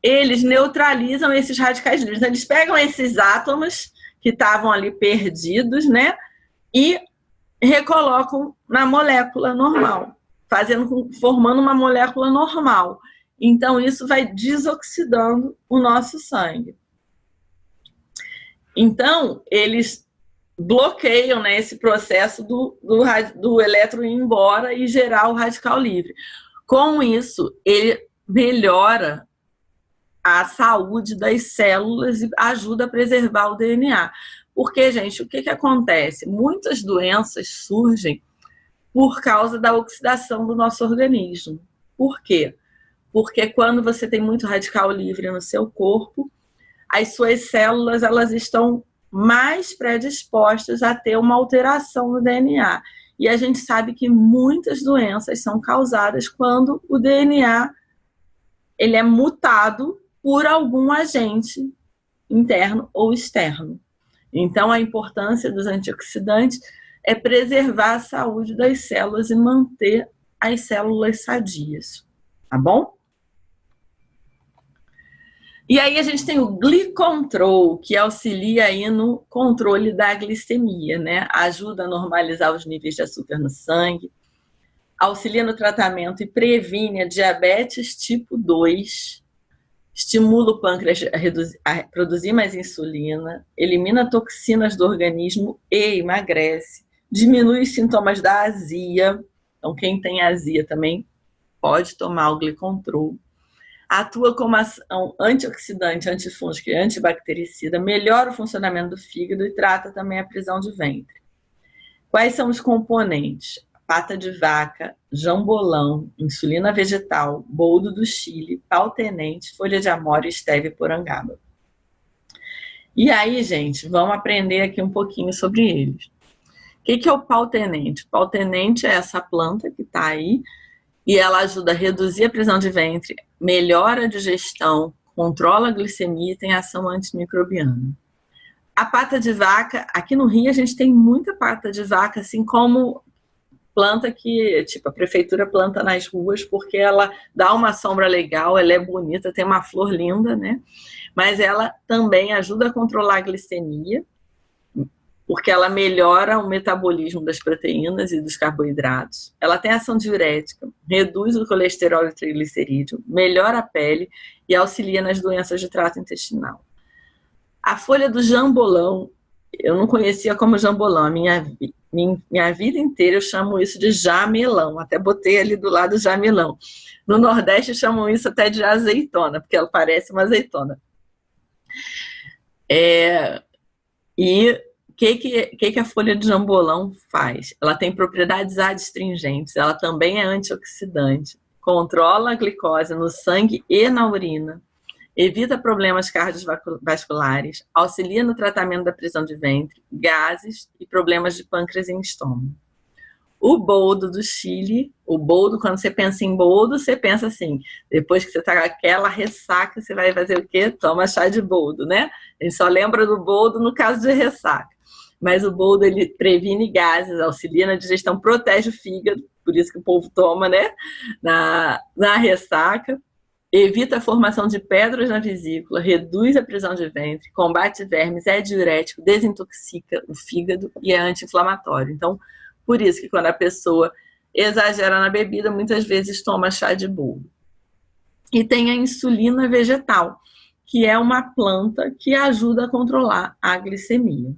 Eles neutralizam esses radicais livres. Então, eles pegam esses átomos que estavam ali perdidos, né? E recolocam na molécula normal, formando uma molécula normal. Então, isso vai desoxidando o nosso sangue. Então, eles bloqueiam, né, esse processo do elétron ir embora e gerar o radical livre. Com isso, ele melhora a saúde das células e ajuda a preservar o DNA. Porque, gente, o que acontece? Muitas doenças surgem por causa da oxidação do nosso organismo. Por quê? Porque quando você tem muito radical livre no seu corpo, as suas células elas estão mais predispostas a ter uma alteração no DNA. E a gente sabe que muitas doenças são causadas quando o DNA ele é mutado por algum agente interno ou externo. Então, a importância dos antioxidantes é preservar a saúde das células e manter as células sadias, tá bom? E aí a gente tem o glicontrol, que auxilia aí no controle da glicemia, né? Ajuda a normalizar os níveis de açúcar no sangue, auxilia no tratamento e previne a diabetes tipo 2, estimula o pâncreas a produzir mais insulina, elimina toxinas do organismo e emagrece, diminui os sintomas da azia. Então, quem tem azia também pode tomar o glicontrol. Atua como ação antioxidante, antifúngica e antibactericida, melhora o funcionamento do fígado e trata também a prisão de ventre. Quais são os componentes? Pata de vaca, jambolão, insulina vegetal, boldo do Chile, pau-tenente, folha de amora, estévia e porangaba. E aí, gente, vamos aprender aqui um pouquinho sobre eles. O que é o pau-tenente? O pau-tenente é essa planta que está aí e ela ajuda a reduzir a prisão de ventre, melhora a digestão, controla a glicemia e tem ação antimicrobiana. A pata de vaca, aqui no Rio a gente tem muita pata de vaca, assim como planta que, tipo, a prefeitura planta nas ruas porque ela dá uma sombra legal, ela é bonita, tem uma flor linda, né? Mas ela também ajuda a controlar a glicemia, porque ela melhora o metabolismo das proteínas e dos carboidratos. Ela tem ação diurética, reduz o colesterol e o triglicerídeo, melhora a pele e auxilia nas doenças de trato intestinal. A folha do jambolão, eu não conhecia como jambolão, minha vida inteira eu chamo isso de jamelão, até botei ali do lado jamelão. No Nordeste chamam isso até de azeitona, porque ela parece uma azeitona. E o que a folha de jambolão faz? Ela tem propriedades adstringentes, ela também é antioxidante, controla a glicose no sangue e na urina, evita problemas cardiovasculares, auxilia no tratamento da prisão de ventre, gases e problemas de pâncreas e estômago. O boldo do Chile, quando você pensa em boldo, você pensa assim, depois que você está com aquela ressaca, você vai fazer o quê? Toma chá de boldo, né? A gente só lembra do boldo no caso de ressaca. mas o boldo ele previne gases, auxilia na digestão, protege o fígado, por isso que o povo toma, né? Na ressaca, evita a formação de pedras na vesícula, reduz a prisão de ventre, combate vermes, é diurético, desintoxica o fígado e é anti-inflamatório. Então, por isso que quando a pessoa exagera na bebida, muitas vezes toma chá de boldo. E tem a insulina vegetal, que é uma planta que ajuda a controlar a glicemia.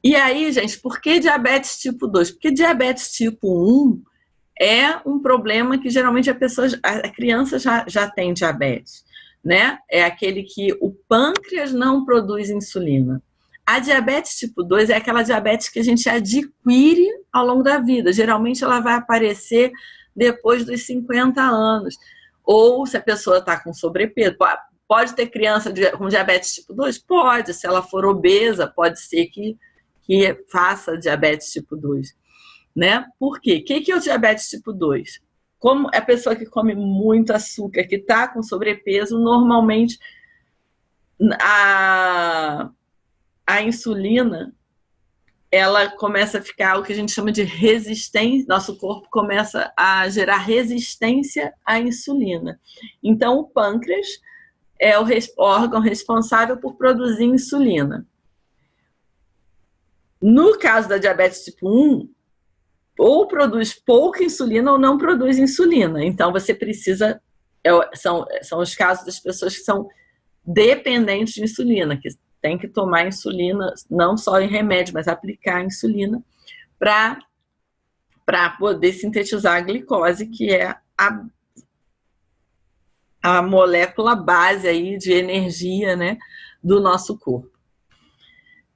E aí, gente, por que diabetes tipo 2? Porque diabetes tipo 1 é um problema que geralmente a criança já tem diabetes, né? É aquele que o pâncreas não produz insulina. A diabetes tipo 2 é aquela diabetes que a gente adquire ao longo da vida. Geralmente ela vai aparecer depois dos 50 anos. Ou se a pessoa está com sobrepeso. Pode ter criança com diabetes tipo 2? Pode. Se ela for obesa, pode ser que faça diabetes tipo 2. Né? Por quê? O que é o diabetes tipo 2? Como é a pessoa que come muito açúcar, que está com sobrepeso, normalmente a insulina ela começa a ficar o que a gente chama de resistência, nosso corpo começa a gerar resistência à insulina. Então, o pâncreas é o órgão responsável por produzir insulina. No caso da diabetes tipo 1, ou produz pouca insulina ou não produz insulina. Então, você precisa... São os casos das pessoas que são dependentes de insulina, que tem que tomar insulina, não só em remédio, mas aplicar insulina para poder sintetizar a glicose, que é a molécula base aí de energia, né, do nosso corpo.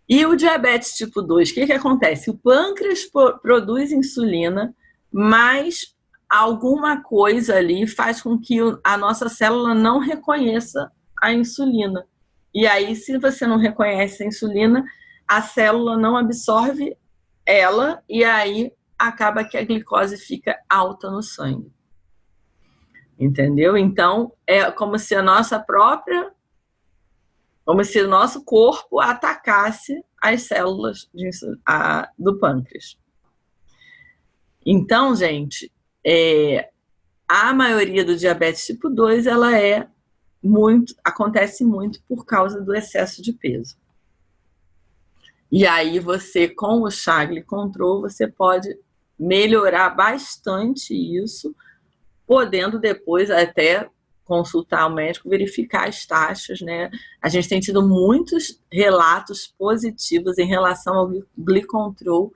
E o diabetes tipo 2, o que acontece? O pâncreas produz insulina, mas alguma coisa ali faz com que a nossa célula não reconheça a insulina. E aí, se você não reconhece a insulina, a célula não absorve ela e aí acaba que a glicose fica alta no sangue. Entendeu? Então, é como se como se o nosso corpo atacasse as células do pâncreas. Então, gente, a maioria do diabetes tipo 2, ela acontece muito por causa do excesso de peso. E aí você, com o chá Glicontrol, você pode melhorar bastante isso, podendo depois até consultar o médico, verificar as taxas, né? A gente tem tido muitos relatos positivos em relação ao Glicontrol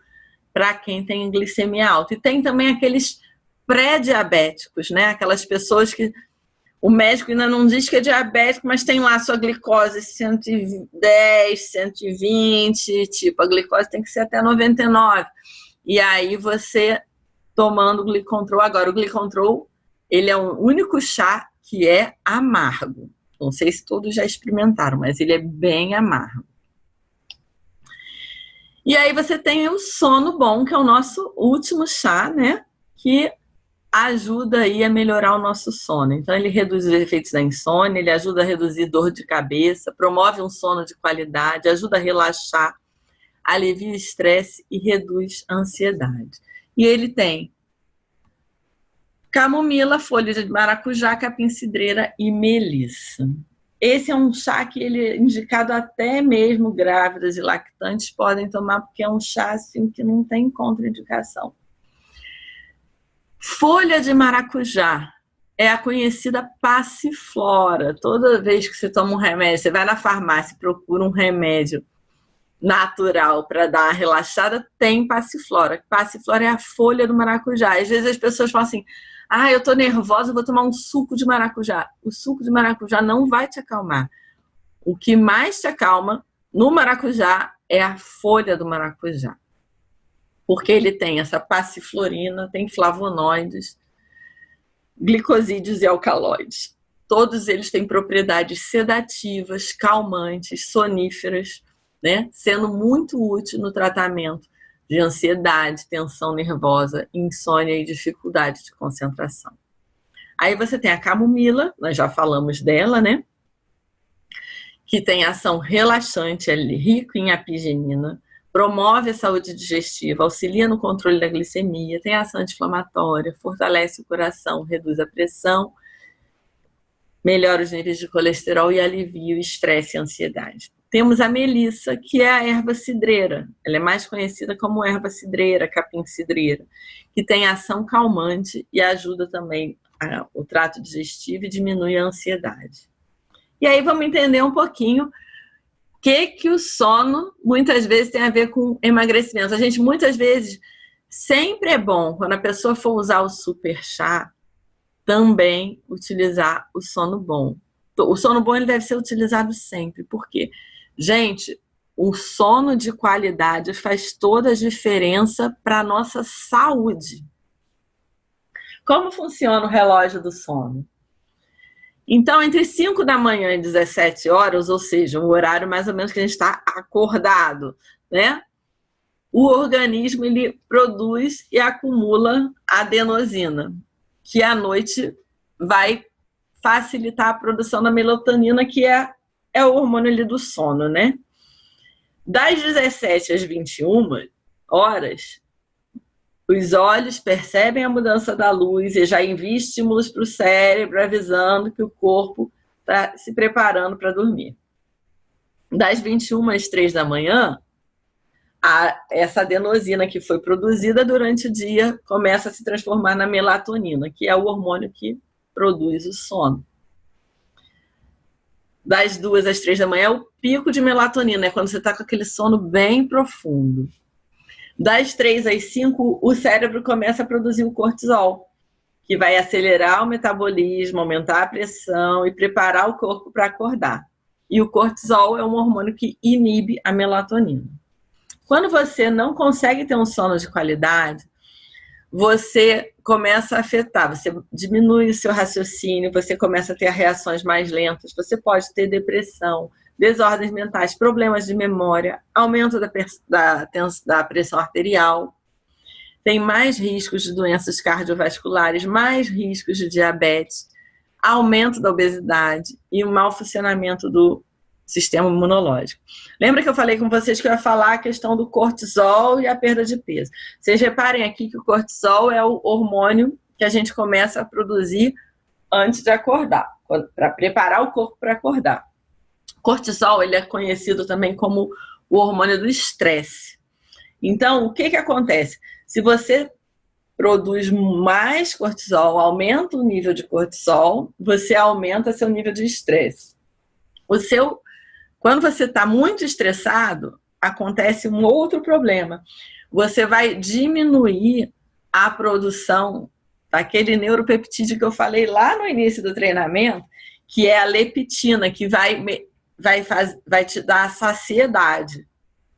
para quem tem glicemia alta. E tem também aqueles pré-diabéticos, né? Aquelas pessoas que o médico ainda não diz que é diabético, mas tem lá sua glicose 110, 120, tipo, a glicose tem que ser até 99. E aí você tomando o Glicontrol. Agora, o Glicontrol, ele é o único chá que é amargo. Não sei se todos já experimentaram, mas ele é bem amargo. E aí você tem o sono bom, que é o nosso último chá, né? Que ajuda aí a melhorar o nosso sono. Então, ele reduz os efeitos da insônia, ele ajuda a reduzir dor de cabeça, promove um sono de qualidade, ajuda a relaxar, alivia o estresse e reduz a ansiedade. E ele tem camomila, folha de maracujá, capim-cidreira e melissa. Esse é um chá que ele é indicado até mesmo grávidas e lactantes podem tomar, porque é um chá assim, que não tem contraindicação. Folha de maracujá é a conhecida passiflora. Toda vez que você toma um remédio, você vai na farmácia e procura um remédio natural para dar uma relaxada, tem passiflora. Passiflora é a folha do maracujá. Às vezes as pessoas falam assim, eu tô nervosa, vou tomar um suco de maracujá. O suco de maracujá não vai te acalmar. O que mais te acalma no maracujá é a folha do maracujá. Porque ele tem essa passiflorina, tem flavonoides, glicosídeos e alcaloides. Todos eles têm propriedades sedativas, calmantes, soníferas, né? Sendo muito útil no tratamento de ansiedade, tensão nervosa, insônia e dificuldade de concentração. Aí você tem a camomila, nós já falamos dela, né? que tem ação relaxante, é rico em apigenina, promove a saúde digestiva, auxilia no controle da glicemia, tem ação anti-inflamatória, fortalece o coração, reduz a pressão, melhora os níveis de colesterol e alivia o estresse e a ansiedade. Temos a melissa, que é a erva cidreira. Ela é mais conhecida como erva cidreira, capim-cidreira, que tem ação calmante e ajuda também o trato digestivo e diminui a ansiedade. E aí vamos entender um pouquinho o que o sono muitas vezes tem a ver com emagrecimento. A gente muitas vezes, sempre é bom, quando a pessoa for usar o super chá, também utilizar o sono bom. O sono bom ele deve ser utilizado sempre. Por quê? Gente, o sono de qualidade faz toda a diferença para a nossa saúde. Como funciona o relógio do sono? Então, entre 5 da manhã e 17 horas, ou seja, um horário mais ou menos que a gente está acordado, né? O organismo ele produz e acumula adenosina, que à noite vai facilitar a produção da melatonina, que é o hormônio ali do sono, né? Das 17 às 21 horas, os olhos percebem a mudança da luz e já envia estímulos para o cérebro, avisando que o corpo está se preparando para dormir. Das 21 às 3 da manhã, essa adenosina que foi produzida durante o dia começa a se transformar na melatonina, que é o hormônio que produz o sono. Das 2 às 3 da manhã é o pico de melatonina, é quando você está com aquele sono bem profundo. Das 3 às 5, o cérebro começa a produzir o cortisol, que vai acelerar o metabolismo, aumentar a pressão e preparar o corpo para acordar. E o cortisol é um hormônio que inibe a melatonina. Quando você não consegue ter um sono de qualidade, você começa a afetar, você diminui o seu raciocínio, você começa a ter reações mais lentas, você pode ter depressão, desordens mentais, problemas de memória, aumento da pressão arterial, tem mais riscos de doenças cardiovasculares, mais riscos de diabetes, aumento da obesidade e o mau funcionamento do sistema imunológico. Lembra que eu falei com vocês que eu ia falar a questão do cortisol e a perda de peso? Vocês reparem aqui que o cortisol é o hormônio que a gente começa a produzir antes de acordar, para preparar o corpo para acordar. Cortisol, ele é conhecido também como o hormônio do estresse. Então, o que acontece? Se você produz mais cortisol, aumenta o nível de cortisol, você aumenta seu nível de estresse. Quando você está muito estressado, acontece um outro problema. Você vai diminuir a produção daquele neuropeptídeo que eu falei lá no início do treinamento, que é a leptina, que vai te dar a saciedade,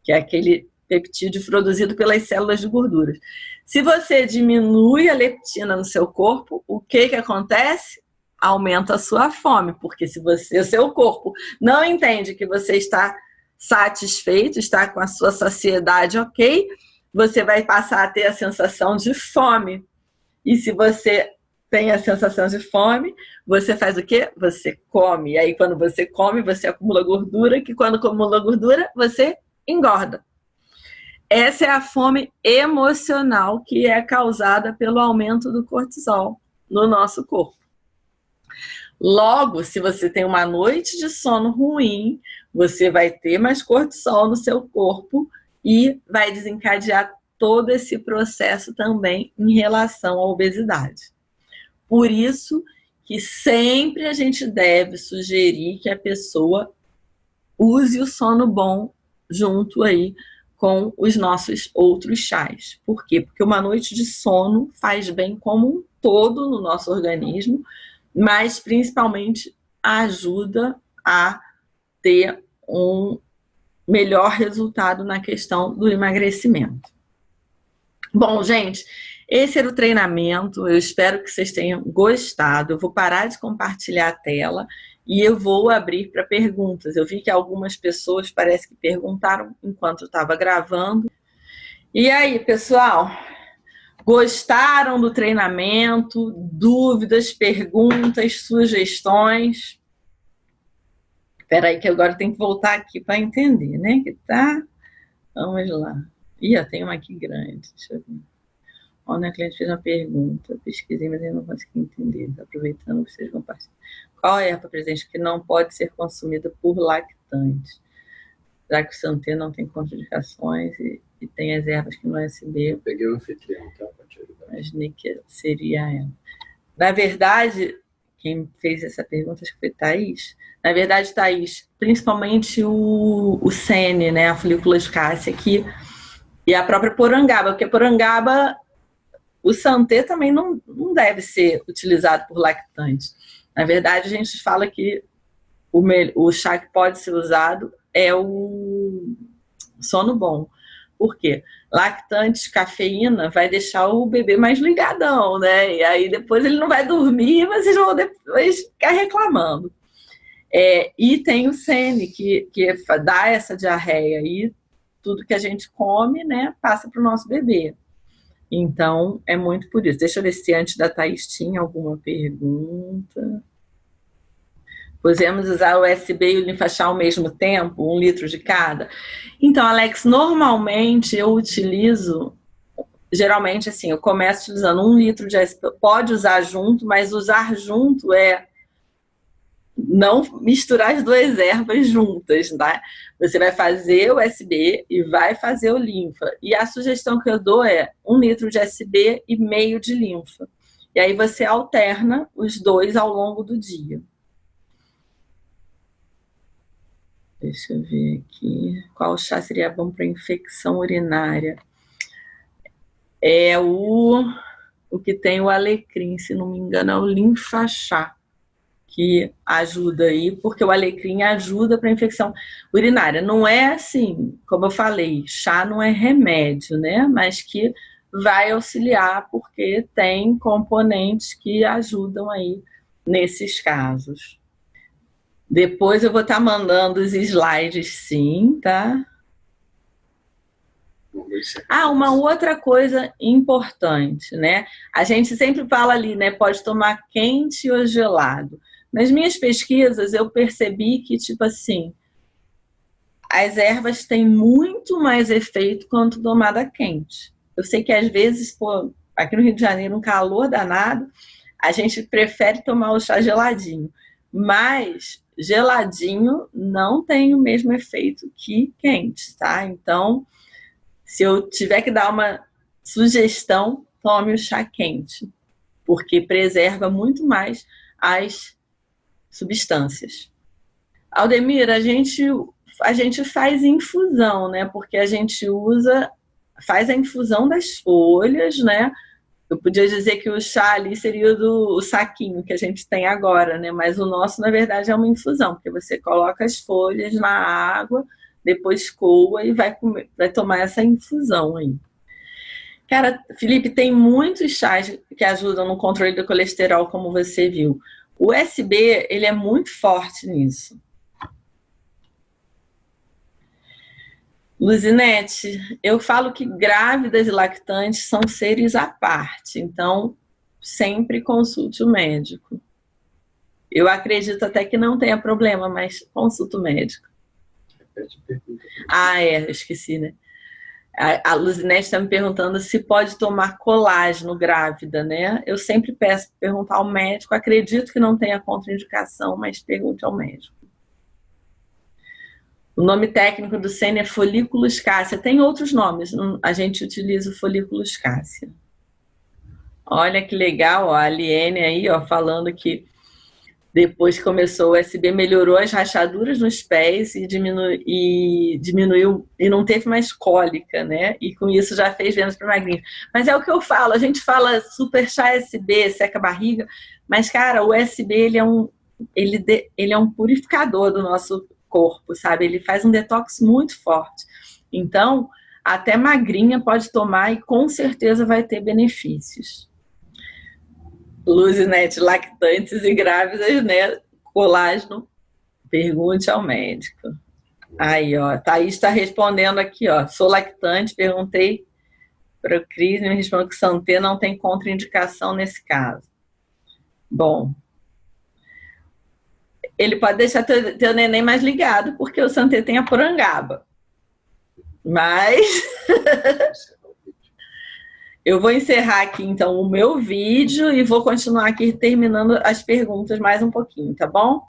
que é aquele peptídeo produzido pelas células de gorduras. Se você diminui a leptina no seu corpo, o que acontece? Aumenta a sua fome, porque se o seu corpo não entende que você está satisfeito, está com a sua saciedade ok, você vai passar a ter a sensação de fome. E se você tem a sensação de fome, você faz o quê? Você come. E aí, quando você come, você acumula gordura, que quando acumula gordura, você engorda. Essa é a fome emocional que é causada pelo aumento do cortisol no nosso corpo. Logo, se você tem uma noite de sono ruim, você vai ter mais cortisol no seu corpo e vai desencadear todo esse processo também em relação à obesidade. Por isso que sempre a gente deve sugerir que a pessoa use o sono bom junto aí com os nossos outros chás. Por quê? Porque uma noite de sono faz bem como um todo no nosso organismo, mas principalmente ajuda a ter um melhor resultado na questão do emagrecimento. Bom, gente, esse era o treinamento, eu espero que vocês tenham gostado. Eu vou parar de compartilhar a tela e eu vou abrir para perguntas. Eu vi que algumas pessoas parece que perguntaram enquanto eu estava gravando. E aí, pessoal? Gostaram do treinamento? Dúvidas, perguntas, sugestões? Espera aí que agora tem que voltar aqui para entender, né? Que tá... Vamos lá. Ih, tem uma aqui grande. Deixa eu ver. Olha, a cliente fez uma pergunta. Pesquisei, mas eu não consegui entender. Aproveitando que vocês vão participar. Qual é a erva presente que não pode ser consumida por lactantes? Já que o Santé não tem contraindicações e tem as ervas que no USB... Eu peguei o anfitrião, tá? Imaginei que seria ela. Na verdade, quem fez essa pergunta, acho que foi Thaís. Na verdade, Thaís, principalmente o Sene, né, a folícula escássia aqui, e a própria porangaba, porque a porangaba, o Santé também não deve ser utilizado por lactantes. Na verdade, a gente fala que o chá que pode ser usado é o sono bom. Por quê? Lactantes, cafeína, vai deixar o bebê mais ligadão, né? E aí depois ele não vai dormir, mas vocês vão depois ficar reclamando. E tem o Sene, que dá essa diarreia, e tudo que a gente come, né, passa para o nosso bebê. Então, é muito por isso. Deixa eu ver se antes da Thaís tinha alguma pergunta. Podemos usar o USB e o Linfachá ao mesmo tempo, 1 litro de cada? Então, Alex, normalmente eu utilizo, geralmente assim, eu começo utilizando 1 litro de USB, pode usar junto, mas usar junto é não misturar as duas ervas juntas, tá? Você vai fazer o USB e vai fazer o linfa. E a sugestão que eu dou é 1 litro de USB e meio de linfa. E aí você alterna os dois ao longo do dia. Deixa eu ver aqui. Qual chá seria bom para infecção urinária? É o que tem o alecrim, se não me engano, é o linfachá, que ajuda aí, porque o alecrim ajuda para infecção urinária. Não é assim, como eu falei, chá não é remédio, né? Mas que vai auxiliar, porque tem componentes que ajudam aí nesses casos. Depois eu vou estar mandando os slides, sim, tá? Uma outra coisa importante, né? A gente sempre fala ali, né? Pode tomar quente ou gelado. Nas minhas pesquisas, eu percebi que, tipo assim, as ervas têm muito mais efeito quando tomada quente. Eu sei que às vezes, pô, aqui no Rio de Janeiro, um calor danado, a gente prefere tomar o chá geladinho. Mas geladinho não tem o mesmo efeito que quente, tá? Então, se eu tiver que dar uma sugestão, tome o chá quente, porque preserva muito mais as substâncias. Aldemir, a gente faz infusão, né? Porque a gente faz a infusão das folhas, né? Eu podia dizer que o chá ali seria o saquinho que a gente tem agora, né? Mas o nosso, na verdade, é uma infusão, porque você coloca as folhas na água, depois coa e vai tomar essa infusão aí. Cara, Felipe, tem muitos chás que ajudam no controle do colesterol, como você viu. O USB, ele é muito forte nisso. Luzinete, eu falo que grávidas e lactantes são seres à parte, então sempre consulte o médico. Eu acredito até que não tenha problema, mas consulte o médico. Eu esqueci, né? A Luzinete está me perguntando se pode tomar colágeno grávida, né? Eu sempre peço para perguntar ao médico. Acredito que não tenha contraindicação, mas pergunte ao médico. O nome técnico do Sene é folículo escássia. Tem outros nomes, a gente utiliza o folículo escássia. Olha que legal, ó, a Aliene aí, ó, falando que depois que começou o USB, melhorou as rachaduras nos pés e diminuiu e não teve mais cólica, né? E com isso já fez vendas para magrinhos. Mas é o que eu falo, a gente fala super chá USB, seca a barriga, mas, cara, o USB, ele é um purificador do nosso corpo, sabe? Ele faz um detox muito forte. Então, até magrinha pode tomar e com certeza vai ter benefícios. Luzinete, lactantes e grávidas, né? Colágeno, pergunte ao médico. Aí, ó, Thaís está respondendo aqui, ó. Sou lactante, perguntei para o Cris, me respondeu que Santé não tem contraindicação nesse caso. Bom, Ele pode deixar teu neném mais ligado, porque o Santé tem a porangaba. Mas eu vou encerrar aqui, então, o meu vídeo e vou continuar aqui terminando as perguntas mais um pouquinho, tá bom?